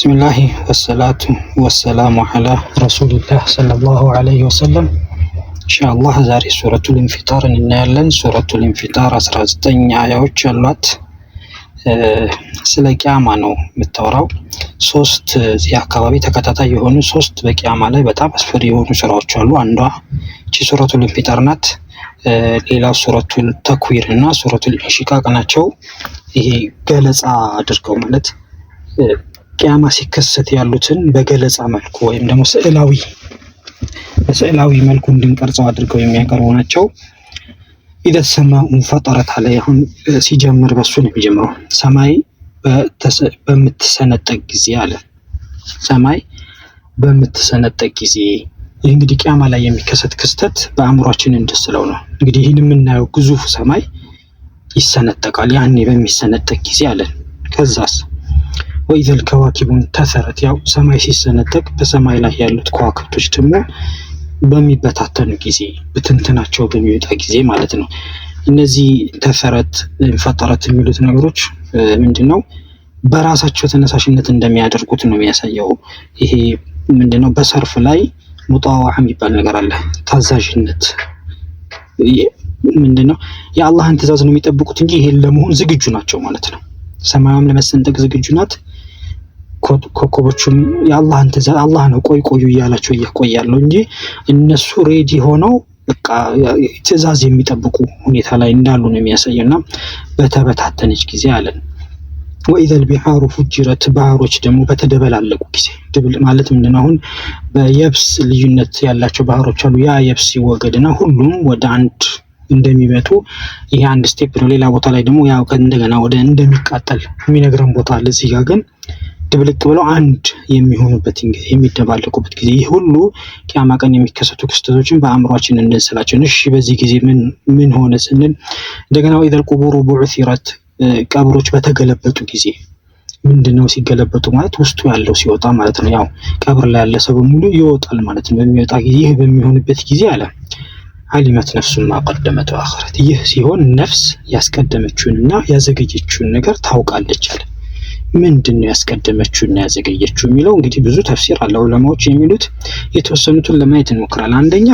بسم الله والصلاة والسلام على رسول الله صلى الله عليه وسلم إن شاء الله زاري سورة الانفطار إننا سورة الانفطار 19 آيات ያሏት ስለ ቂያማ ነው የምታወራው። ሶስት እዚህ አካባቢ ተከታታይ የሆኑ ሶስት በቂያማ ላይ በጣም አስፈሪ የሆኑ ስራዎች አሉ። አንዷ እቺ ሱረቱል ኢንፊጣር ናት። ሌላው ሱረቱል ተክዊር እና ሱረቱል ኢንሺቃቅ ናቸው። ይሄ ገለጻ አድርገው ማለት ቂያማ ሲከሰት ያሉትን በገለጻ መልኩ ወይም ደግሞ በስዕላዊ መልኩ እንድንቀርጸው አድርገው የሚያቀርቡ ናቸው። إذا السماء انفطرت عليه ሲጀምር በሱ ነው የሚጀምረው። ሰማይ በምትሰነጠቅ ጊዜ አለ። ሰማይ በምትሰነጠቅ ጊዜ። ይህ እንግዲህ ቂያማ ላይ የሚከሰት ክስተት በአእምሯችን እንደስለው ነው። እንግዲህ ይህን የምናየው ግዙፍ ሰማይ ይሰነጠቃል። ያኔ በሚሰነጠቅ ጊዜ አለ። ከዛስ وإذا الكواكب انتثرت ያው ሰማይ ሲሰነጠቅ በሰማይ ላይ ያሉት ከዋክብቶች ደግሞ በሚበታተኑ ጊዜ በትንትናቸው በሚወጣ ጊዜ ማለት ነው። እነዚህ ተፈረት ፈጠረት የሚሉት ነገሮች ምንድነው? በራሳቸው ተነሳሽነት እንደሚያደርጉት ነው የሚያሳየው። ይሄ ምንድነው? በሰርፍ ላይ ሙጣዋዓ የሚባል ነገር አለ። ታዛዥነት ምንድነው? የአላህን ትእዛዝ ነው የሚጠብቁት እንጂ ይሄን ለመሆን ዝግጁ ናቸው ማለት ነው። ሰማያም ለመሰንጠቅ ዝግጁ ናት። ኮከቦቹም የአላህን ትእዛዝ አላህ ነው ቆዩ እያላቸው እያቆያለው እንጂ እነሱ ሬዲ ሆነው በቃ ትእዛዝ የሚጠብቁ ሁኔታ ላይ እንዳሉ ነው የሚያሳየውና በተበታተነች ጊዜ አለን። وإذا البحار فجرت ባህሮች ደግሞ በተደበላለቁ ጊዜ ድብል ማለት ምንድነው? አሁን በየብስ ልዩነት ያላቸው ባህሮች አሉ። ያ የብስ ይወገድና ሁሉም ወደ አንድ እንደሚመጡ ይሄ አንድ ስቴፕ ነው። ሌላ ቦታ ላይ ደግሞ ያው እንደገና ወደ እንደሚቃጠል የሚነግረን ቦታ አለ። እዚህ ጋር ግን ድብልቅ ብለው አንድ የሚሆኑበት ጊዜ የሚደባለቁበት ጊዜ። ይህ ሁሉ ቂያማ ቀን የሚከሰቱ ክስተቶችን በአእምሯችን እንድንስላቸው። እሺ በዚህ ጊዜ ምን ሆነ ስንል እንደገና وإذا القبور بعثرت ቀብሮች በተገለበጡ ጊዜ ምንድነው? ሲገለበጡ ማለት ውስጡ ያለው ሲወጣ ማለት ነው። ያው ቀብር ላይ ያለ ሰው በሙሉ ይወጣል ማለት ነው። በሚወጣ ጊዜ ይህ በሚሆንበት ጊዜ አለ አሊመት ነፍሱን ማቀደመት ወአኸረት። ይህ ሲሆን ነፍስ ያስቀደመችውንና ያዘገየችውን ነገር ታውቃለች አለ። ምንድነው ያስቀደመችውና ያዘገየችው የሚለው እንግዲህ ብዙ ተፍሲር አለ። ዑለማዎች የሚሉት የተወሰኑትን ለማየት እንሞክራለን። አንደኛ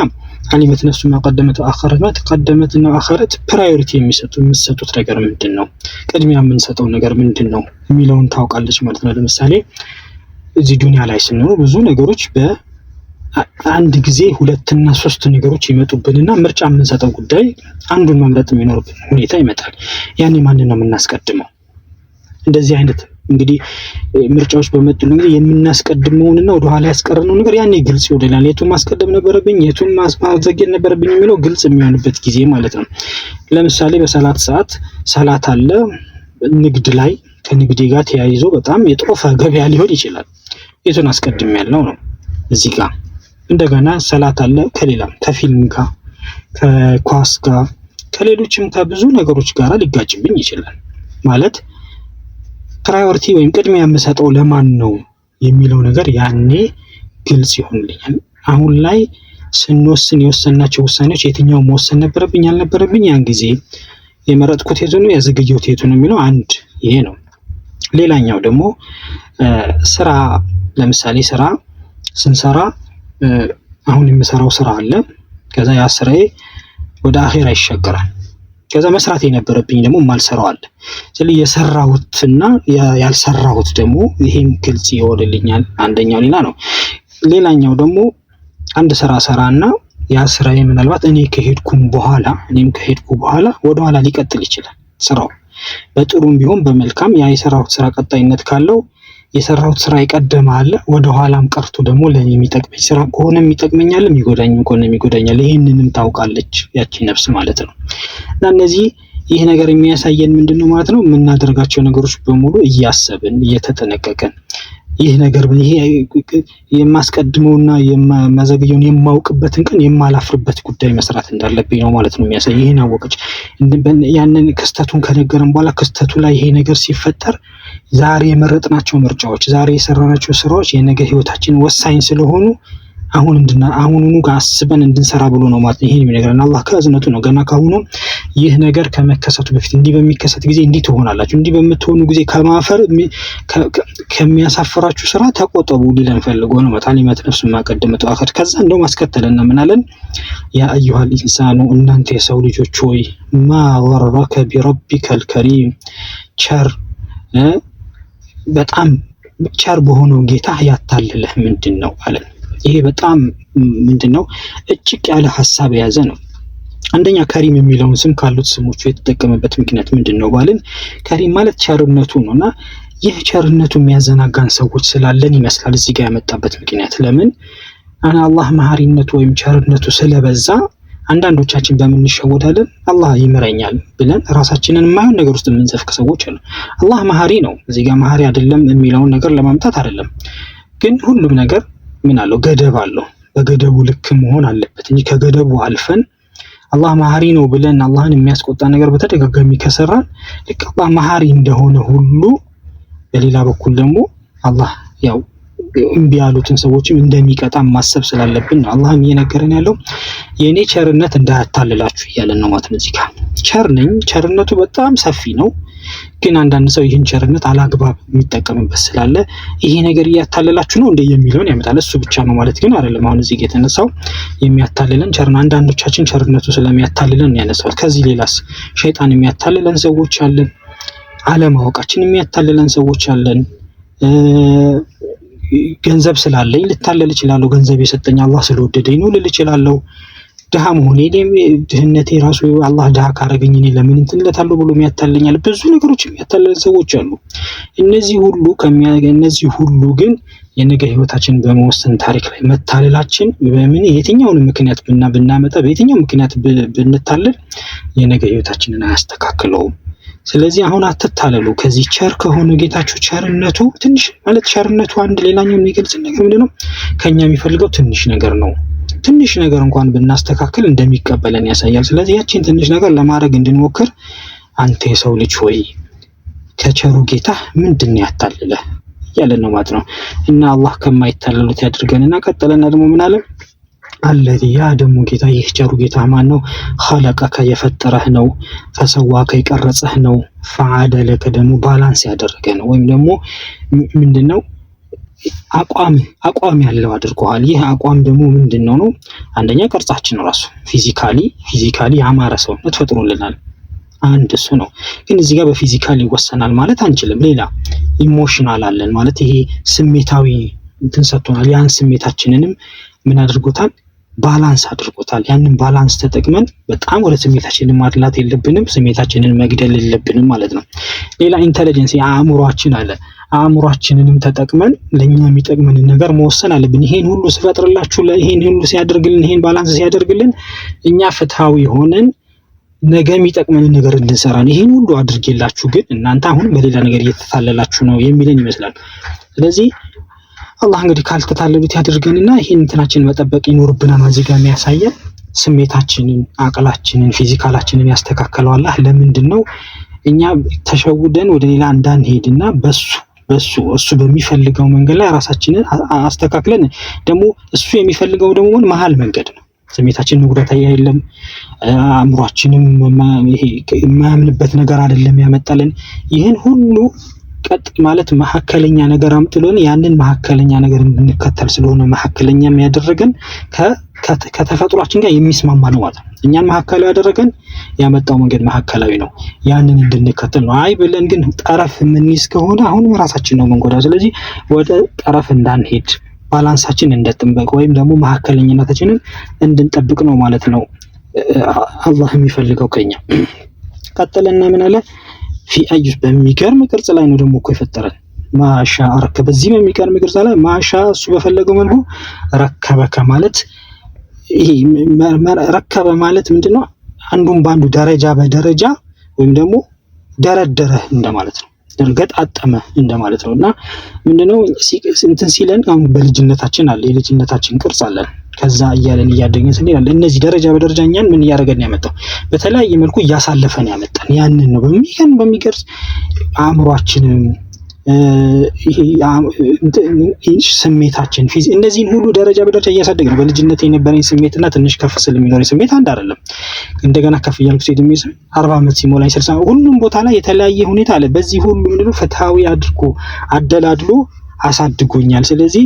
አሊመት ነፍሱን ማቀደመት ወአኸረት ማለት ቀደመትና አኸረት ፕራዮሪቲ የሚሰጡት ነገር ምንድነው? ቅድሚያ የምንሰጠው ነገር ምንድነው የሚለውን ታውቃለች ማለት ነው። ለምሳሌ እዚህ ዱንያ ላይ ስንኖር ብዙ ነገሮች አንድ ጊዜ ሁለትና ሶስት ነገሮች ይመጡብንና ምርጫ የምንሰጠው ጉዳይ አንዱን መምረጥ የሚኖርብን ሁኔታ ይመጣል። ያኔ ማንን ነው የምናስቀድመው? እንደዚህ አይነት እንግዲህ ምርጫዎች በመጡልን ጊዜ የምናስቀድመውንና ወደ ኋላ ያስቀረነው ነገር ያኔ ግልጽ ይሆናል። የቱን ማስቀደም ነበረብኝ፣ የቱን ማዘግየት ነበረብኝ የሚለው ግልጽ የሚሆንበት ጊዜ ማለት ነው። ለምሳሌ በሰላት ሰዓት ሰላት አለ። ንግድ ላይ ከንግዴ ጋር ተያይዞ በጣም የጦፈ ገበያ ሊሆን ይችላል። የቱን አስቀድም ያለው ነው እዚህ ጋር። እንደገና ሰላት አለ ከሌላም ከፊልም ጋር ከኳስ ጋር ከሌሎችም ከብዙ ነገሮች ጋር ሊጋጭብኝ ይችላል። ማለት ፕራዮሪቲ ወይም ቅድሚያ የምሰጠው ለማን ነው የሚለው ነገር ያኔ ግልጽ ይሆንልኛል። አሁን ላይ ስንወስን የወሰናቸው ውሳኔዎች የትኛው መወሰን ነበረብኝ አልነበረብኝ፣ ያን ጊዜ የመረጥኩት የቱ ነው ያዘገየሁት የቱ ነው የሚለው አንድ ይሄ ነው። ሌላኛው ደግሞ ስራ፣ ለምሳሌ ስራ ስንሰራ አሁን የምሰራው ስራ አለ። ከዛ ያ ስራዬ ወደ አኺራ ይሸገራል። ከዛ መስራት የነበረብኝ ደግሞ ማልሰራው አለ። ስለዚህ የሰራሁትና ያልሰራሁት ደግሞ ይሄን ግልጽ ይሆንልኛል። አንደኛው ሌላ ነው። ሌላኛው ደግሞ አንድ ስራ ሰራና ያ ስራዬ ምናልባት እኔም ከሄድኩ በኋላ ወደ ኋላ ሊቀጥል ይችላል ስራው። በጥሩም ቢሆን በመልካም ያ የሰራሁት ስራ ቀጣይነት ካለው የሰራሁት ስራ ይቀደም አለ። ወደ ኋላም ቀርቶ ደግሞ ለኔ የሚጠቅመኝ ስራ ከሆነ የሚጠቅመኛል፣ የሚጎዳኝም ከሆነ የሚጎዳኛል። ይሄንንም ታውቃለች ያቺ ነፍስ ማለት ነው። እና እነዚህ ይህ ነገር የሚያሳየን ምንድነው ማለት ነው? የምናደርጋቸው ነገሮች በሙሉ እያሰብን እየተጠነቀቀን ይህ ነገር ይሄ የማስቀድመውና የማዘገየውን የማውቅበትን ቀን የማላፍርበት ጉዳይ መስራት እንዳለብኝ ነው ማለት ነው የሚያሳይ። ይሄን አወቀች። ያንን ክስተቱን ከነገረን በኋላ ክስተቱ ላይ ይሄ ነገር ሲፈጠር ዛሬ የመረጥናቸው ምርጫዎች፣ ዛሬ የሰራናቸው ስራዎች የነገ ህይወታችን ወሳኝ ስለሆኑ አሁኑኑ አስበን እንድንሰራ ብሎ ነው ማለት ይሄን የሚነግረን አላህ ከእዝነቱ ነው። ገና ካሁኑ ይህ ነገር ከመከሰቱ በፊት እንዲህ በሚከሰት ጊዜ እንዲህ ትሆናላችሁ፣ እንዲህ በምትሆኑ ጊዜ ከማፈር ከሚያሳፍራችሁ ስራ ተቆጠቡ ሊለን ፈልጎ ነው። መታሊመት ነፍስ ማቀደመቱ አኸር ከዛ እንደው ማስከተልና ምን አለን? ያ አዩሃል ኢንሳኑ እናንተ የሰው ልጆች ሆይ ማ ወረረከ ቢረቢከል ከሪም ቸር በጣም ቸር በሆነው ጌታ ያታለለህ ምንድነው አለን። ይሄ በጣም ምንድነው እጭቅ ያለ ሐሳብ የያዘ ነው። አንደኛ ከሪም የሚለውን ስም ካሉት ስሞቹ የተጠቀመበት ምክንያት ምንድነው ባልን ከሪም ማለት ቸርነቱ ነውና ይህ ቸርነቱ የሚያዘናጋን ሰዎች ስላለን ይመስላል እዚህ ጋር ያመጣበት ምክንያት። ለምን አላህ መሐሪነቱ ወይም ቸርነቱ ስለበዛ አንዳንዶቻችን በምን እንሸወዳለን? አላህ ይምረኛል ብለን ራሳችንን የማይሆን ነገር ውስጥ የምንዘፍቅ ሰዎች አሉ። አላህ መሐሪ ነው፣ እዚህ ጋር መሐሪ አይደለም የሚለውን ነገር ለማምጣት አይደለም። ግን ሁሉም ነገር ምን አለው? ገደብ አለው። በገደቡ ልክ መሆን አለበት እንጂ ከገደቡ አልፈን አላህ መሐሪ ነው ብለን አላህን የሚያስቆጣ ነገር በተደጋጋሚ ከሰራን ልክ አላህ መሐሪ እንደሆነ ሁሉ በሌላ በኩል ደግሞ አላህ ያው እምቢ ያሉትን ሰዎችም እንደሚቀጣ ማሰብ ስላለብን ነው አላህም እየነገረን ያለው የኔ ቸርነት እንዳያታልላችሁ እያለን ነው ማለት ነው። እዚህ ጋር ቸር ነኝ፣ ቸርነቱ በጣም ሰፊ ነው። ግን አንዳንድ ሰው ይህን ቸርነት አላግባብ የሚጠቀምበት ስላለ ይሄ ነገር እያታለላችሁ ነው እንደ የሚለውን ያመጣል። እሱ ብቻ ነው ማለት ግን አይደለም። አሁን እዚህ ጋር የተነሳው የሚያታልለን አንዳንዶቻችን ቸርነቱ ስለሚያታልለን ያነሳው። ከዚህ ሌላስ ሸይጣን የሚያታልለን ሰዎች አለን፣ አለማወቃችን የሚያታልለን ሰዎች አለን። ገንዘብ ስላለኝ ልታለል እችላለሁ፣ ገንዘብ የሰጠኝ አላህ ስለወደደኝ ነው ልል እችላለሁ። ድሃ መሆኔ ድህነቴ ራሱ አላህ ድሃ ካረገኝ እኔ ለምን እንትንለታለሁ ብሎ የሚያታልኛል። ብዙ ነገሮች የሚያታልለን ሰዎች አሉ። እነዚህ ሁሉ ግን የነገ ህይወታችን በመወሰን ታሪክ ላይ መታለላችን በምን የትኛውን ምክንያት ብናመጣ በየትኛው ምክንያት ብንታለል የነገ ህይወታችንን አያስተካክለውም። ስለዚህ አሁን አትታለሉ። ከዚህ ቸር ከሆነ ጌታችሁ ቸርነቱ ትንሽ ማለት ቸርነቱ አንድ ሌላኛው የሚገልጽ ነገር ምንድነው? ከኛ የሚፈልገው ትንሽ ነገር ነው። ትንሽ ነገር እንኳን ብናስተካክል እንደሚቀበለን ያሳያል። ስለዚህ ያቺን ትንሽ ነገር ለማድረግ እንድንሞክር አንተ የሰው ልጅ ሆይ ከቸሩ ጌታ ምንድነው ያታለለህ እያለን ነው ማለት ነው። እና አላህ ከማይታለሉት ያድርገንና ቀጠለና ደግሞ ምን አለ? አለዚ ያ ደግሞ ጌታ ይህ ቸሩ ጌታ ማን ነው? ኸለቀከ የፈጠረህ ነው፣ ፈሰዋከ የቀረጸህ ነው፣ ፈዐደለከ ደግሞ ባላንስ ያደረገ ነው። ወይም ደግሞ ምንድነው አቋም ያለው አድርጎሃል። ይህ አቋም ደግሞ ምንድነው ነው? አንደኛ ቅርጻችን ራሱ ፊዚካሊ ያማረ ሰውነት ፈጥሮልናል። አንድ እሱ ነው። ግን እዚህ ጋር በፊዚካሊ ይወሰናል ማለት አንችልም። ሌላ ኢሞሽናል አለን ማለት ይሄ ስሜታዊ እንትን ሰጥቶናል። ያን ስሜታችንንም ምን አድርጎታል? ባላንስ አድርጎታል። ያንን ባላንስ ተጠቅመን በጣም ወደ ስሜታችንን ማድላት የለብንም፣ ስሜታችንን መግደል የለብንም ማለት ነው። ሌላ ኢንተለጀንስ አእምሯችን አለ። አእምሯችንንም ተጠቅመን ለኛ የሚጠቅመንን ነገር መወሰን አለብን። ይሄን ሁሉ ሲፈጥርላችሁ ይሄን ሁሉ ሲያደርግልን ይሄን ባላንስ ሲያደርግልን እኛ ፍትሃዊ ሆነን ነገ የሚጠቅመንን ነገር እንድንሰራ ነው። ይሄን ሁሉ አድርጌላችሁ ግን እናንተ አሁን በሌላ ነገር እየተታለላችሁ ነው የሚለን ይመስላል። ስለዚህ አላህ እንግዲህ ካልተታለሉት ያድርገንና ይሄን እንትናችንን መጠበቅ ይኖርብናል። እዚህ ጋር የሚያሳየን ስሜታችንን፣ አቅላችንን፣ ፊዚካላችንን ያስተካክለው አላህ። ለምንድነው እኛ ተሸውደን ወደ ሌላ እንዳንሄድና እሱ በሚፈልገው መንገድ ላይ ራሳችንን አስተካክለን ደግሞ እሱ የሚፈልገው ደግሞ መሀል መንገድ ነው። ስሜታችንን ጉዳት የለም፣ አእምሯችንም ይሄ የማያምንበት ነገር አይደለም ያመጣልን። ይህን ሁሉ ቀጥ ማለት መሐከለኛ ነገር አምጥሎን ያንን መሐከለኛ ነገር እንድንከተል ስለሆነ መሐከለኛ የሚያደርገን ከተፈጥሯችን ጋር የሚስማማ ነው ማለት ነው። እኛን መሐከላዊ ያደረገን ያመጣው መንገድ መሐከላዊ ነው፣ ያንን እንድንከተል ነው። አይ ብለን ግን ጠረፍ የምንይዝ ከሆነ አሁንም ራሳችን ነው መንጎዳው። ስለዚህ ወደ ጠረፍ እንዳንሄድ ባላንሳችን እንድንጠብቅ ወይም ደግሞ መሐከለኛነታችንን እንድንጠብቅ ነው ማለት ነው አላህ የሚፈልገው ከኛ። ቀጥለና ምን አለ? ፊ አዩስ በሚገርም ቅርጽ ላይ ነው ደግሞ እኮ የፈጠረን። ማሻ ረከበ በዚህ በሚገርም ቅርጽ ላይ ማሻ እሱ በፈለገው መልኩ ረከበከ ማለት ይሄ ረከበ ማለት ምንድነው? አንዱን ባንዱ ደረጃ በደረጃ ወይም ደግሞ ደረደረ እንደማለት ነው። ገጣጠመ እንደማለት ነውና ምንድነው እንትን ሲለን አሁን በልጅነታችን አለ የልጅነታችን ቅርጽ አለን። ከዛ እያለን እያደገን ስንል እነዚህ ደረጃ በደረጃ እኛን ምን እያደረገን ያመጣው በተለያየ መልኩ እያሳለፈን ያመጣን ያንን ነው በሚገርም አእምሯችንን ስሜታችን እነዚህን ሁሉ ደረጃ በደረጃ እያሳደግ ነው። በልጅነት የነበረኝ ስሜትና ትንሽ ከፍ ስል የሚኖረኝ ስሜት አንድ አይደለም። እንደገና ከፍ እያልኩ ሲሄድ 40 ዓመት ሲሞላኝ 60 ሁሉም ቦታ ላይ የተለያየ ሁኔታ አለ። በዚህ ሁሉ ምንድነው ፍትሃዊ አድርጎ አደላድሎ አሳድጎኛል። ስለዚህ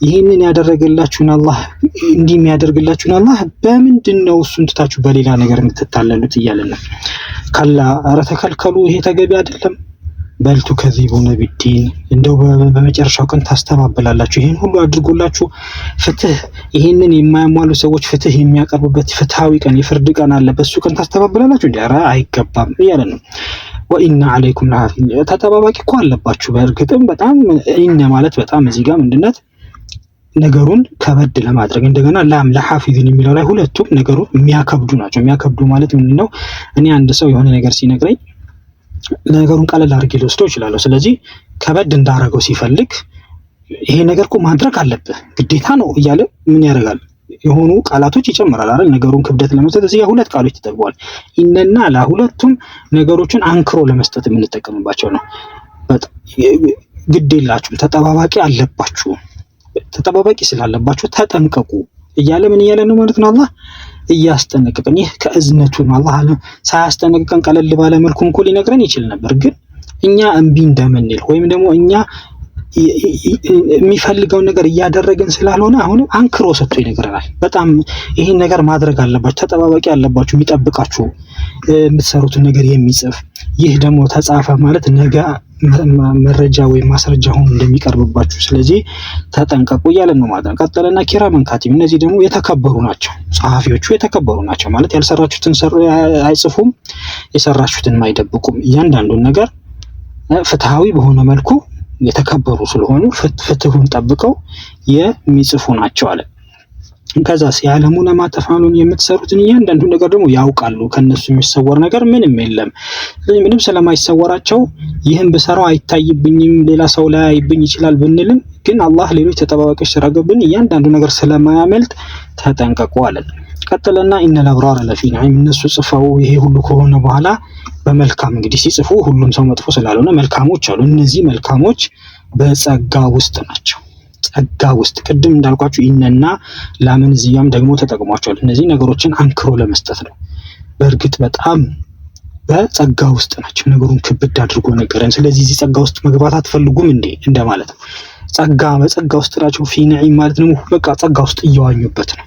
ይህንን ያደረገላችሁን አላህ እንዲህ የሚያደርግላችሁን አላህ በምንድነው እሱን ትታችሁ በሌላ ነገር የምትታለሉት እያለን ነው። ካላ ኧረ ተከልከሉ፣ ይሄ ተገቢ አይደለም። በልቱ ከዚቡነ ቢዲን እንደው በመጨረሻው ቀን ታስተባብላላችሁ። ይሄን ሁሉ አድርጎላችሁ ፍትህ ይሄንን የማያሟሉ ሰዎች ፍትህ የሚያቀርቡበት ፍትሃዊ ቀን የፍርድ ቀን አለ። በሱ ቀን ታስተባብላላችሁ እንዴ? ኧረ አይገባም እያለን ነው። ወኢነ አለይኩም ለሐፊዝ ተጠባባቂ እኮ አለባችሁ። በእርግጥም በጣም ኢነ ማለት በጣም እዚህ ጋር ምንድነት ነገሩን ከበድ ለማድረግ እንደገና ላም ለሐፊዝን የሚለው ላይ ሁለቱም ነገሩን የሚያከብዱ ናቸው። የሚያከብዱ ማለት ምንድነው? እኔ አንድ ሰው የሆነ ነገር ሲነግረኝ ነገሩን ቀለል አድርጌ ልወስደው እችላለሁ። ስለዚህ ከበድ እንዳረገው ሲፈልግ ይሄ ነገር እኮ ማድረግ አለብህ ግዴታ ነው እያለ ምን ያደርጋል? የሆኑ ቃላቶች ይጨምራል አይደል? ነገሩን ክብደት ለመስጠት እዚህ ሁለት ቃሎች ተጠቅመዋል። ኢነና ለሁለቱም ነገሮችን አንክሮ ለመስጠት የምንጠቀምባቸው ነው። በጣም ግዴላችሁም ተጠባባቂ አለባችሁ። ተጠባባቂ ስላለባችሁ ተጠንቀቁ እያለ ምን እያለ ነው ማለት ነው? አላህ እያስጠነቀቀን። ይህ ከእዝነቱ ነው። አላህ ሳያስጠነቅቀን ቀለል ባለ መልኩም እኮ ሊነግረን ይችል ነበር። ግን እኛ እምቢ እንደምንል ወይም ደግሞ እኛ የሚፈልገውን ነገር እያደረግን ስላልሆነ አሁንም አንክሮ ሰጥቶ ይነግረናል። በጣም ይሄን ነገር ማድረግ አለባችሁ፣ ተጠባባቂ አለባችሁ፣ የሚጠብቃችሁ የምትሰሩትን ነገር የሚጽፍ ይህ ደግሞ ተጻፈ ማለት ነገ መረጃ ወይም ማስረጃ ሆኖ እንደሚቀርብባችሁ ስለዚህ ተጠንቀቁ እያለን ነው ማለት ነው። ቀጠለና ኪራመን ካቲብ እነዚህ ደግሞ የተከበሩ ናቸው። ጸሐፊዎቹ የተከበሩ ናቸው ማለት ያልሰራችሁትን አይጽፉም፣ የሰራችሁትን አይደብቁም። እያንዳንዱን ነገር ፍትሃዊ በሆነ መልኩ የተከበሩ ስለሆኑ ፍትሁን ጠብቀው የሚጽፉ ናቸው አለ። ከዛስ ያለሙነ ማተፋሉን የምትሰሩትን እያንዳንዱ ነገር ደግሞ ያውቃሉ። ከነሱ የሚሰወር ነገር ምንም የለም። ስለዚህ ምንም ስለማይሰወራቸው ይህን ብሰራው አይታይብኝም፣ ሌላ ሰው ላይ አይብኝ ይችላል ብንልም ግን አላህ ሌሎች ተጠባባቂዎች ስላገብን እያንዳንዱ ነገር ስለማያመልጥ ተጠንቀቁ አለ። ቀጥለና ኢነል አብራረ ለፊ ነዒም እነሱ ጽፈው ይሄ ሁሉ ከሆነ በኋላ በመልካም እንግዲህ ሲጽፉ ሁሉም ሰው መጥፎ ስላልሆነ መልካሞች አሉ። እነዚህ መልካሞች በጸጋ ውስጥ ናቸው። ጸጋ ውስጥ ቅድም እንዳልኳችሁ ኢነና ላምን እዚያም ደግሞ ተጠቅሟቸዋል። እነዚህ ነገሮችን አንክሮ ለመስጠት ነው። በእርግጥ በጣም በጸጋ ውስጥ ናቸው። ነገሩን ክብድ አድርጎ ነገረን። ስለዚህ እዚህ ጸጋ ውስጥ መግባት አትፈልጉም እንዴ እንደማለት ነው። ጸጋ በጸጋ ውስጥ ናቸው። ፊ ነዒም ማለት ነው በቃ ጸጋ ውስጥ እየዋኙበት ነው።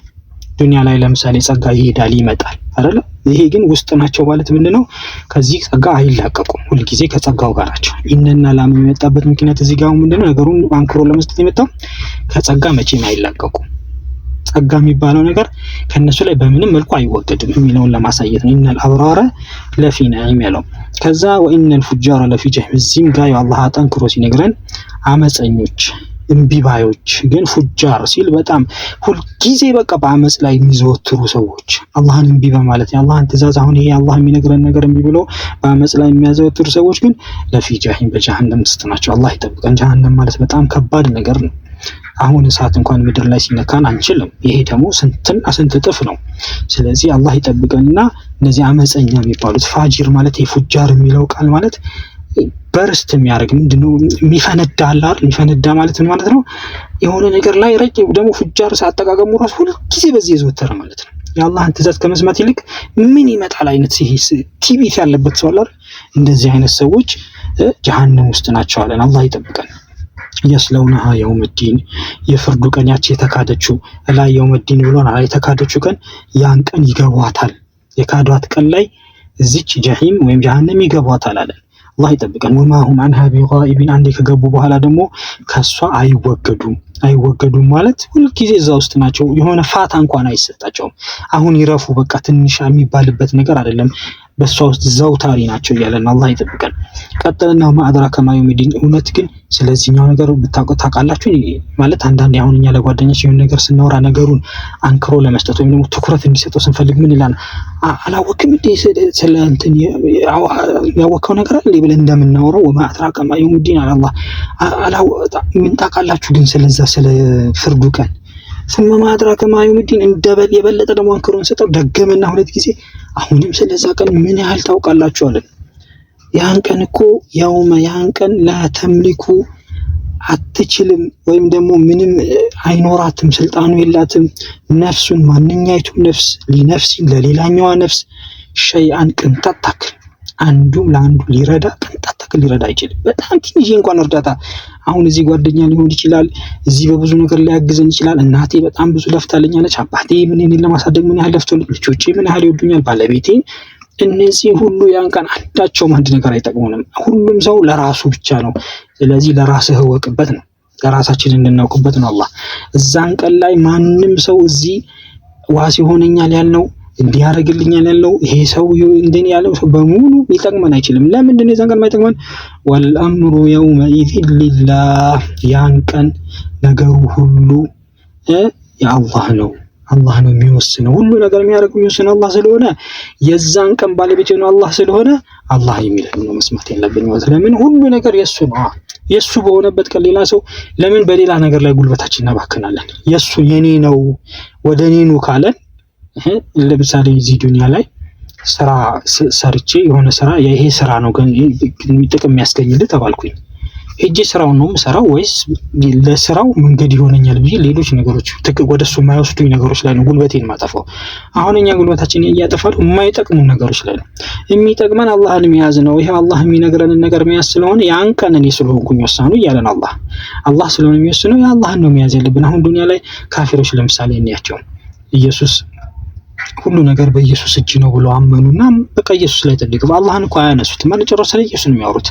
ዱንያ ላይ ለምሳሌ ጸጋ ይሄዳል ይመጣል አይደል? ይሄ ግን ውስጥ ናቸው ማለት ምንድነው? ከዚህ ጸጋ አይላቀቁም። ሁሉ ጊዜ ከጸጋው ጋር ናቸው። ኢነና ላም የመጣበት ምክንያት እዚህ ጋር ምንድነው? ነገሩን አንክሮ ለመስጠት የመጣው ከጸጋ መቼም አይላቀቁም። ጸጋ የሚባለው ነገር ከነሱ ላይ በምንም መልኩ አይወገድም የሚለውን ለማሳየት ነው። ኢነል አብራረ ለፊ ነዒም ያለው። ከዛ ወኢነል ፉጃረ ለፊ ጀሂም እዚህም ጋር አላህ አጠንክሮ ሲነግረን አመፀኞች እምቢባዮች ግን ፉጃር ሲል በጣም ሁልጊዜ በቃ በአመጽ ላይ የሚዘወትሩ ሰዎች አላህን እምቢ በማለት የአላህን ትእዛዝ አሁን ይሄ አላህ የሚነግረን ነገር እምቢ ብሎ በአመጽ ላይ የሚያዘወትሩ ሰዎች ግን ለፊ ጀሂም በጀሃነም ውስጥ ናቸው። አላህ ይጠብቀን። ጀሃነም ማለት በጣም ከባድ ነገር ነው። አሁን እሳት እንኳን ምድር ላይ ሲነካን አንችልም። ይሄ ደግሞ ስንትና ስንት እጥፍ ነው። ስለዚህ አላህ ይጠብቀንና እነዚህ አመፀኛ የሚባሉት ፋጂር ማለት የፉጃር የሚለው ቃል ማለት በርስት የሚያደርግ ምንድነው? የሚፈነዳ አለ አይደል? የሚፈነዳ ማለት ምን ማለት ነው? የሆነ ነገር ላይ ረጅም ደግሞ ፉጃር ሳጠቃቀሙ ራሱ ሁሉ ጊዜ በዚህ የዘወተረ ማለት ነው። የአላህን ትእዛዝ ከመስማት ይልቅ ምን ይመጣል አይነት ይሄ ቲቪት ያለበት ሰው አለ። እንደዚህ አይነት ሰዎች ጀሃነም ውስጥ ናቸው አለን። አላህ ይጠብቀን። የስለውነሃ የውመዲን የፍርዱ ቀን ያቺ የተካደችው ላይ የውመዲን ብሎናል። የተካደችው ቀን ያን ቀን ይገቧታል። የካዷት ቀን ላይ እዚች ጀሂም ወይም ጀሃነም ይገቧታል አለን። አላህ ይጠብቀን። ወማሁም አንሃ ቢጋኢቢን አንዴ ከገቡ በኋላ ደግሞ ከሷ አይወገዱም ማለት ሁልጊዜ እዛ ውስጥ ናቸው። የሆነ ፋታ እንኳን አይሰጣቸውም። አሁን ይረፉ በቃ ትንሽ የሚባልበት ነገር አይደለም። በሷ ውስጥ ዘውታሪ ናቸው እያለን አላህ ይጠብቀን። ቀጥልና ማዕድራከ ማ የውመዲን እውነት ግን ስለዚህኛው ነገር ታውቃላችሁ ማለት አንዳንዴ አሁን እኛ ለጓደኞች የሆነ ነገር ስናወራ ነገሩን አንክሮ ለመስጠት ወይም ደግሞ ትኩረት እንዲሰጠው ስንፈልግ ምን ይላል? አላወቅም እንዴ ስለ እንትን ያወቀው ነገር አለ ብለን እንደምናወራው ወማዕድራከ ማ የውመዲን አላህ ምን ታውቃላችሁ ግን ስለዛ ስለ ፍርዱ ቀን ثم ما أدراك ما يوم الدين እንደበል የበለጠ ደግሞ አንክሮን ሰጠው ደገመና ሁለት ጊዜ አሁንም ስለዛ ቀን ምን ያህል ታውቃላችሁ አለ። ያን ቀን እኮ የውመ ያን ቀን ላተምሊኩ አትችልም ወይም ደግሞ ምንም አይኖራትም፣ ስልጣኑ የላትም ነፍሱን ማንኛይቱም ነፍስ ሊነፍሲን ለሌላኛዋ ነፍስ ሸይአን ቅንጣት ታክል አንዱም ለአንዱ ሊረዳ ቅንጣት ታክል ሊረዳ አይችልም። በጣም ትንሽ እንኳን እርዳታ አሁን እዚህ ጓደኛ ሊሆን ይችላል፣ እዚህ በብዙ ነገር ሊያግዘን ይችላል። እናቴ በጣም ብዙ ለፍታለኛለች፣ አባቴ እኔን ለማሳደግ ምን ያህል ለፍቶ፣ ልጆቼ ምን ያህል ይወዱኛል፣ ባለቤቴ፣ እነዚህ ሁሉ ያን ቀን አንዳቸውም አንድ ነገር አይጠቅሙንም። ሁሉም ሰው ለራሱ ብቻ ነው። ስለዚህ ለራስህ እወቅበት ነው፣ ለራሳችን እንድናውቅበት ነው። አላህ እዛን ቀን ላይ ማንም ሰው እዚህ ዋስ ይሆነኛል ያልነው እንዲያደርግልኛል ያለው ይሄ ሰው እንደኔ ያለው ሰው በሙሉ ሊጠቅመን አይችልም። ለምንድን ነው የዛን ቀን የማይጠቅመን? ወልአምሩ የውመኢዚን ሊላህ ያን ቀን ነገሩ ሁሉ የአላህ ነው። አላህ ነው የሚወስነው። ሁሉ ነገር የሚያደርገው የሚወስነው አላህ ስለሆነ የዛን ቀን ባለቤት ነው አላህ ስለሆነ አላህ የሚለን ነው መስማት ያለብን ማለት። ለምን ሁሉ ነገር የሱ ነው። የሱ በሆነበት ቀን ሌላ ሰው ለምን በሌላ ነገር ላይ ጉልበታችን እናባክናለን? የሱ የኔ ነው ወደ እኔ ነው ካለን ለምሳሌ እዚህ ዱንያ ላይ ስራ ሰርቼ የሆነ ስራ ይሄ ስራ ነው ግን ጥቅም የሚያስገኝልህ ተባልኩኝ። ሄጄ ስራውን ነው የምሰራው ወይስ ለስራው መንገድ ይሆነኛል ብዬ ሌሎች ነገሮች ወደሱ የማይወስዱኝ ነገሮች ላይ ነው ጉልበቴን ማጠፋው? አሁን እኛ ጉልበታችንን እያጠፋን የማይጠቅሙ ነገሮች ላይ ነው። የሚጠቅመን አላህን መያዝ ነው። ይሄ አላህ የሚነግረንን ነገር መያዝ ስለሆነ ያን ቀን እኔ ስለሆንኩኝ ወሰኑ እያለን አላህ ስለሆነ የሚወስነው የአላህን ነው መያዝ ያለብን። አሁን ዱንያ ላይ ካፊሮች ለምሳሌ እንያቸው ኢየሱስ ሁሉ ነገር በኢየሱስ እጅ ነው ብለው አመኑና በቃ ኢየሱስ ላይ ተደግፈው አላህን እኮ አያነሱትም። መጨረሻ ላይ ኢየሱስን የሚያወሩት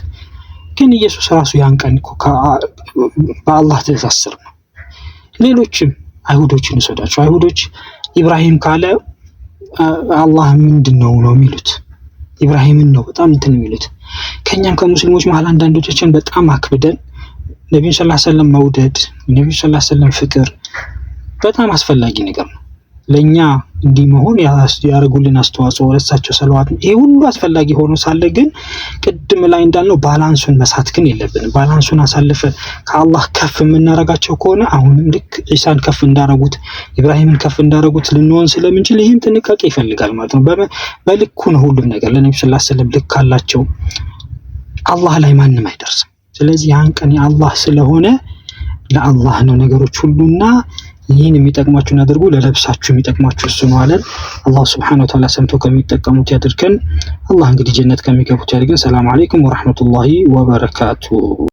ግን ኢየሱስ ራሱ ያን ቀን እኮ በአላህ ትእዛዝ ስር ነው። ሌሎችም አይሁዶችን ወሰዳቸው። አይሁዶች ኢብራሂም ካለ አላህ ምንድነው ነው የሚሉት? ኢብራሂምን ነው በጣም እንትን የሚሉት። ከኛም ከሙስሊሞች መሃል አንዳንዶቻችን በጣም አክብደን ነብዩ ሰለላሁ ዐለይሂ ወሰለም መውደድ፣ ነብዩ ሰለላሁ ዐለይሂ ወሰለም ፍቅር በጣም አስፈላጊ ነገር ነው። ለኛ እንዲህ መሆን ያደርጉልን አስተዋጽኦ ወለሳቸው ሰለዋት ይሄ ሁሉ አስፈላጊ ሆኖ ሳለ ግን ቅድም ላይ እንዳልነው ባላንሱን መሳት ግን የለብንም። ባላንሱን አሳልፈ ከአላህ ከፍ የምናረጋቸው ከሆነ አሁንም ልክ ኢሳን ከፍ እንዳረጉት ኢብራሂምን ከፍ እንዳረጉት ልንሆን ስለምንችል ይሄን ጥንቃቄ ይፈልጋል ማለት ነው። በልኩ ነው ሁሉም ነገር ለነብዩ ሰለላሁ ዐለይሂ ወሰለም ልክ አላቸው። አላህ ላይ ማንም አይደርስም። ስለዚህ ያን ቀን የአላህ ስለሆነ ለአላህ ነው ነገሮች ሁሉና ይህን የሚጠቅማችሁን አድርጉ፣ ለነፍሳችሁ የሚጠቅማችሁ እሱ ነው አለን። አላህ ሱብሓነሁ ወተዓላ ሰምቶ ከሚጠቀሙት ያድርገን። አላህ እንግዲህ ጀነት ከሚገቡት ያድርገን። ሰላም አለይኩም ወራህመቱላሂ ወበረካቱ።